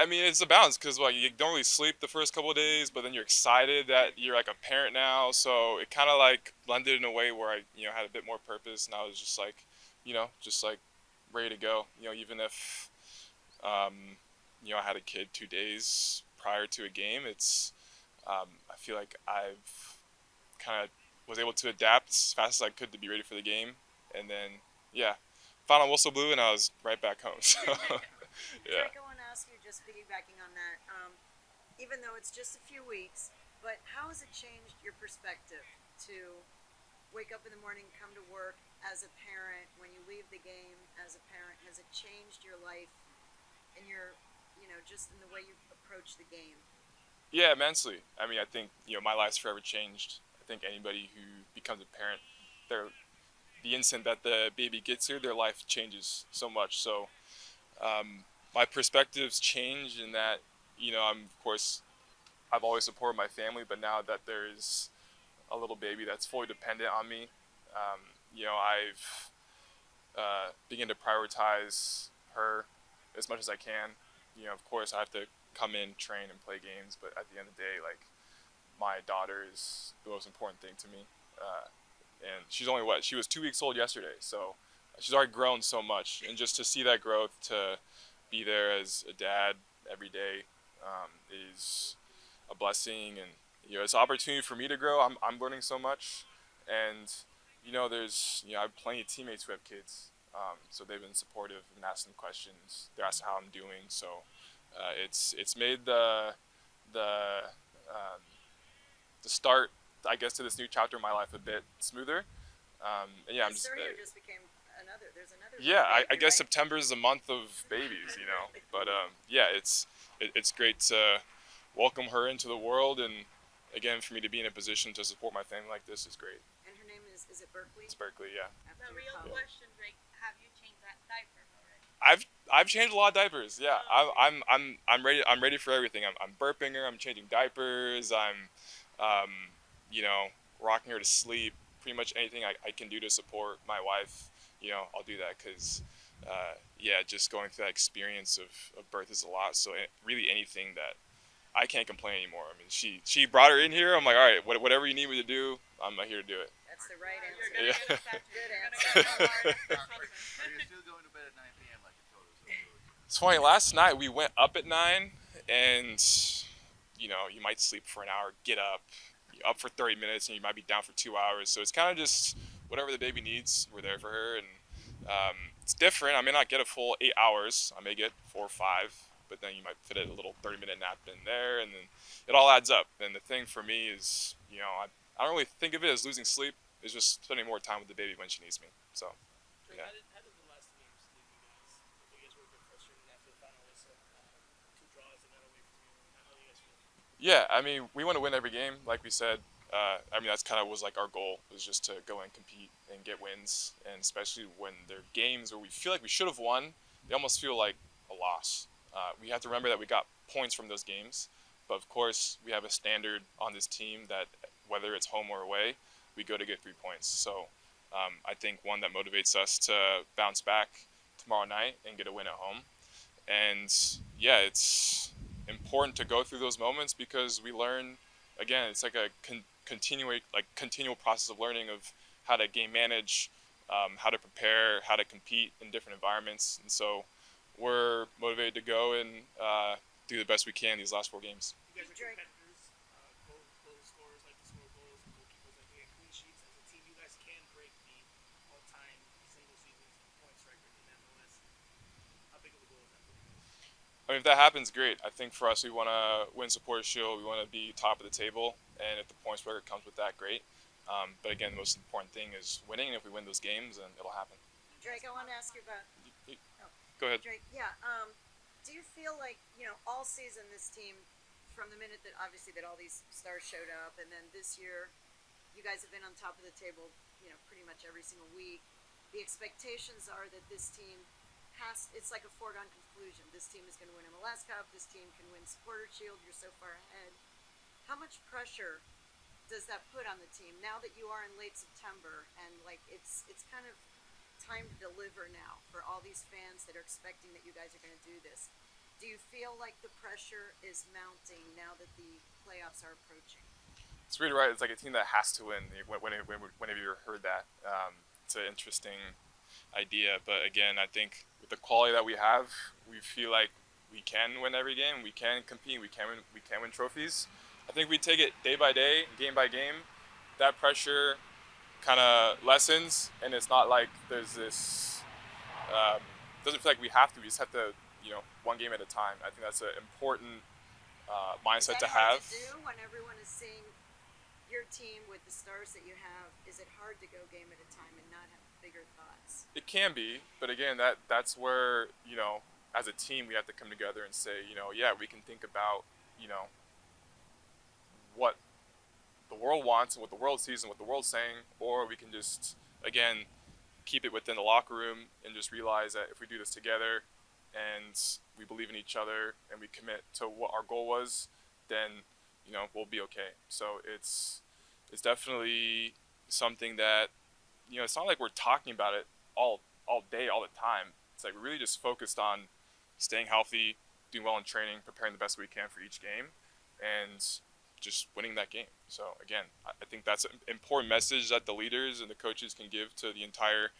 I mean, it's a balance because like you don't really sleep the first couple of days, but then you're excited that you're like a parent now. So it kind of like blended in a way where I had a bit more purpose, and I was just like, just like ready to go. Even if I had a kid 2 days prior to a game, I feel like I've kind of was able to adapt as fast as I could to be ready for the game, and then yeah, final whistle blew, and I was right back home. So yeah. Drake, I want to ask you, just piggybacking on that, even though it's just a few weeks, but how has it changed your perspective to wake up in the morning, come to work as a parent, when you leave the game as a parent? Has it changed your life and your, just in the way you approach the game? Yeah, immensely. I mean, I think my life's forever changed. I think anybody who becomes a parent, their the instant that the baby gets here, their life changes so much. So my perspectives change in that I'm of course I've always supported my family, but now that there's a little baby that's fully dependent on me, I've begin to prioritize her as much as I can. Of course, I have to come in, train, and play games, but at the end of the day, like my daughter is the most important thing to me. And she's only she was 2 weeks old yesterday, so she's already grown so much, and just to see that growth, to be there as a dad every day, is a blessing, and it's an opportunity for me to grow. I'm learning so much, and there's I have plenty of teammates who have kids, so they've been supportive and asking questions. They're asking how I'm doing, so it's made the um, the start, I guess, to this new chapter in my life a bit smoother. And yeah, I'm This just third year just became another. There's another yeah. I baby, guess right? September is the month of babies, but yeah, it's great to welcome her into the world, and again, for me to be in a position to support my family like this is great. And her name is it Berkeley? It's Berkeley, yeah. After The real college. question, Drake, have you changed that diaper already? I've changed a lot of diapers. Yeah, Oh, okay. I'm ready. I'm ready for everything. I'm burping her. I'm changing diapers. I'm, um, you know, rocking her to sleep. Pretty much anything I can do to support my wife, I'll do that because, yeah, just going through that experience of birth is a lot. So really anything that I can't complain anymore. I mean, she brought her in here. I'm like, all right, whatever you need me to do, I'm here to do it. That's the right You're answer. gonna Yeah. get us after. Good You're gonna answer. get us hard. Are Trust me. you still going to bed at 9 p.m. like you told us? It's funny. Last night we went up at 9, and you might sleep for an hour, get up, you're up for 30 minutes, and you might be down for 2 hours. So it's kind of just whatever the baby needs, we're there for her, and it's different. I may not get a full 8 hours. I may get 4 or 5, but then you might fit a little 30-minute nap in there, and then it all adds up. And the thing for me is, I don't really think of it as losing sleep. It's just spending more time with the baby when she needs me. So Drake, yeah. how did the last games leave you guys? You guys were a bit frustrated after the final whistle. Two draws and not away from you. How do you guys feel? Yeah, I mean, we want to win every game, like we said. I mean, that's kind of was like our goal, was just to go and compete and get wins, and especially when they're games where we feel like we should have won, they almost feel like a loss. We have to remember that we got points from those games, but of course we have a standard on this team that whether it's home or away, we go to get 3 points. So I think one that motivates us to bounce back tomorrow night and get a win at home. And yeah, it's important to go through those moments because we learn. Again, it's like a continual process of learning of how to game manage, how to prepare, how to compete in different environments, and so we're motivated to go and do the best we can these last 4 games. You guys are Drake. competitors. Goal scorers like to score goals, and goalkeepers like to get clean sheets. As a team, you guys can break the all-time single season points record in MLS. How big of a goal is that for you guys? I mean, if that happens, great. I think for us, we want to win Supporters Shield. We want to be top of the table, and if the points record comes with that, great. But again, the most important thing is winning, and if we win those games, then it'll happen. Drake, I want to ask you about. Oh, Go ahead. Drake, yeah. Do you feel like all season this team, from the minute that obviously that all these stars showed up, and then this year, you guys have been on top of the table, pretty much every single week. The expectations are that this team has. It's like a foregone conclusion. This team is going to win MLS Cup. This team can win Supporter Shield. You're so far ahead. How much pressure does that put on the team now that you are in late September and like it's kind of time to deliver now for all these fans that are expecting that you guys are going to do this? Do you feel like the pressure is mounting now that the playoffs are approaching? It's really right. It's like a team that has to win. Whenever you heard that, it's an interesting idea. But again, I think with the quality that we have, we feel like we can win every game. We can compete. We can win trophies. I think we take it day by day, game by game. That pressure kind of lessens, and it's not like there's this. Um, doesn't feel like we have to. We just have to, one game at a time. I think that's an important Is mindset that to hard have. to do when everyone is seeing your team with the stars that you have? Is it hard to go game at a time and not have bigger thoughts? It can be, but again, that's where as a team, we have to come together and say, yeah, we can think about, what the world wants and what the world sees and what the world's saying, or we can just, again, keep it within the locker room and just realize that if we do this together and we believe in each other and we commit to what our goal was, then we'll be okay. So it's definitely something that it's not like we're talking about it all day, all the time. It's like we're really just focused on staying healthy, doing well in training, preparing the best we can for each game, and just winning that game. So again, I think that's an important message that the leaders and the coaches can give to the entire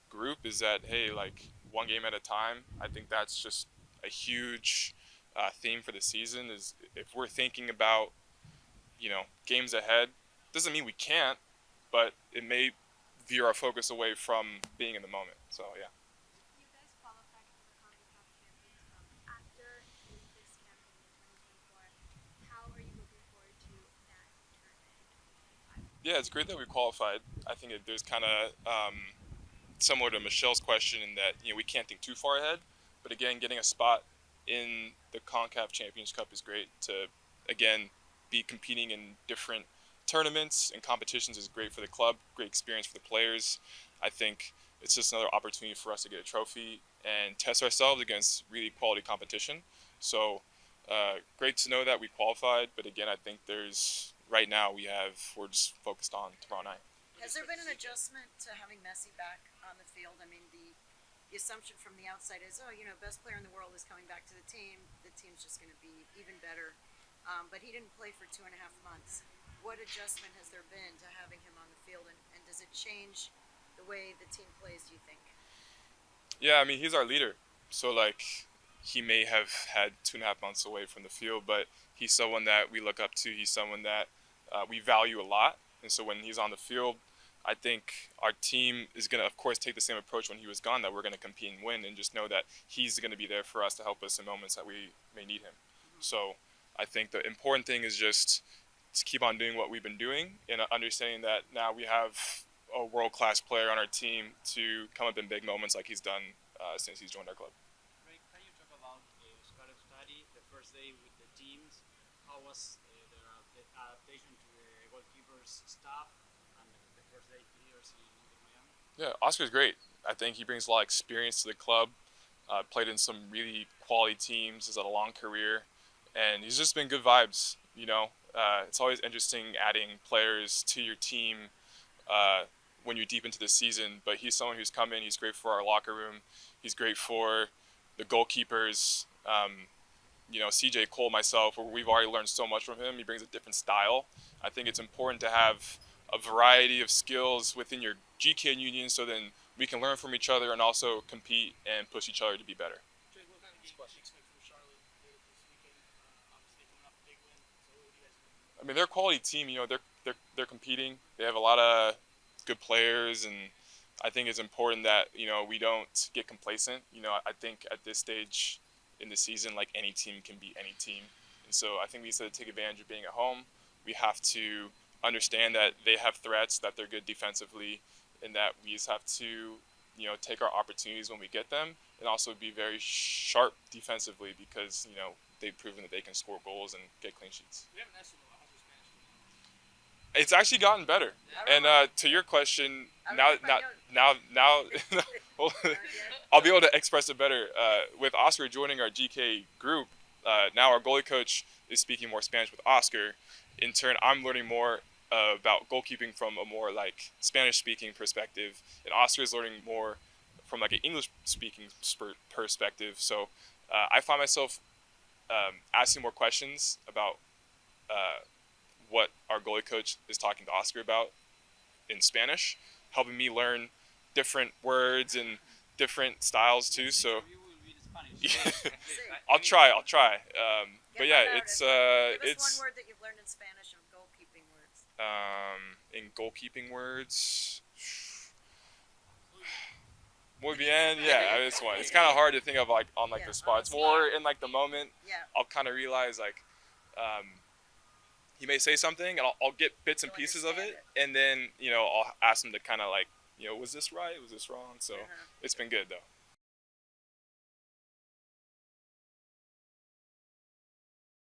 group is that, hey, like one game at a time. I think that's just a huge theme for the season is if we're thinking about, games ahead, doesn't mean we can't, but it may veer our focus away from being in the moment. So yeah. You guys qualified for the CONCACAF Champions Cup. After this campaign in 2024, how are you looking forward to that tournament in 2025? Yeah, it's great that we qualified. I think there's kind of similar to Michelle's question in that we can't think too far ahead, but again, getting a spot in the CONCACAF Champions Cup is great. To again be competing in different tournaments and competitions is great for the club, great experience for the players. I think it's just another opportunity for us to get a trophy and test ourselves against really quality competition. So great to know that we qualified, but again, I think right now we're just focused on tomorrow night. Has there been an adjustment to having Messi back on the field? I mean, the assumption from the outside is, best player in the world is coming back to the team. The team's just going to be even better. But he didn't play for 2.5 months. What adjustment has there been to having him on the field, and does it change the way the team plays, do you think? Yeah, I mean, he's our leader. So, he may have had 2.5 months away from the field, but he's someone that we look up to. He's someone that we value a lot. And so when he's on the field, I think our team is going to, of course, take the same approach when he was gone, that we're going to compete and win and just know that he's going to be there for us to help us in moments that we may need him. So I think the important thing is just to keep on doing what we've been doing and understanding that now we have a world-class player on our team to come up in big moments like he's done since he's joined our club. Ray, can you talk about Oscar study, the first day with the teams? How was the adaptation to the goalkeeper's staff and the first day here in Miami? Yeah, Oscar's great. I think he brings a lot of experience to the club. Played in some really quality teams. He's had a long career, and he's just been good vibes. It's always interesting adding players to your team when you're deep into the season. But he's someone who's come in. He's great for our locker room. He's great for the goalkeepers. CJ Cole, myself, we've already learned so much from him. He brings a different style. I think it's important to have a variety of skills within your GK union so then we can learn from each other and also compete and push each other to be better. Jay, what kind of game do you expect from Charlotte this weekend? Obviously, coming off a big win. So, what do you guys think? I mean, they're a quality team. They're competing. They have a lot of good players, and I think it's important that we don't get complacent. I think at this stage in the season, like any team can beat any team, and so I think we need to take advantage of being at home. We have to understand that they have threats, that they're good defensively, and that we just have to take our opportunities when we get them, and also be very sharp defensively because they've proven that they can score goals and get clean sheets. We haven't asked you about how's your Spanish. It's actually gotten better. And to your question, now well, I'll be able to express it better. With Oscar joining our GK group, now our goalie coach is speaking more Spanish with Oscar. In turn, I'm learning more about goalkeeping from a more Spanish-speaking perspective, and Oscar is learning more from an English-speaking perspective. So I find myself asking more questions about what our goalie coach is talking to Oscar about in Spanish, helping me learn different words and different styles too. So You will be in Spanish. I'll try. But Get yeah, one out. it's Give us it's one word that you've learned in Spanish of goalkeeping words. in goalkeeping words. Muy bien, yeah, it's one. It's kind of hard to think of like on like Yeah, the on spot. the It's more in like the moment. Yeah. I'll kind of realize like he may say something, and I'll get bits and You'll pieces of understand it, and then I'll ask him to kind of like was this right? Was this wrong? So Uh-huh. it's been good though.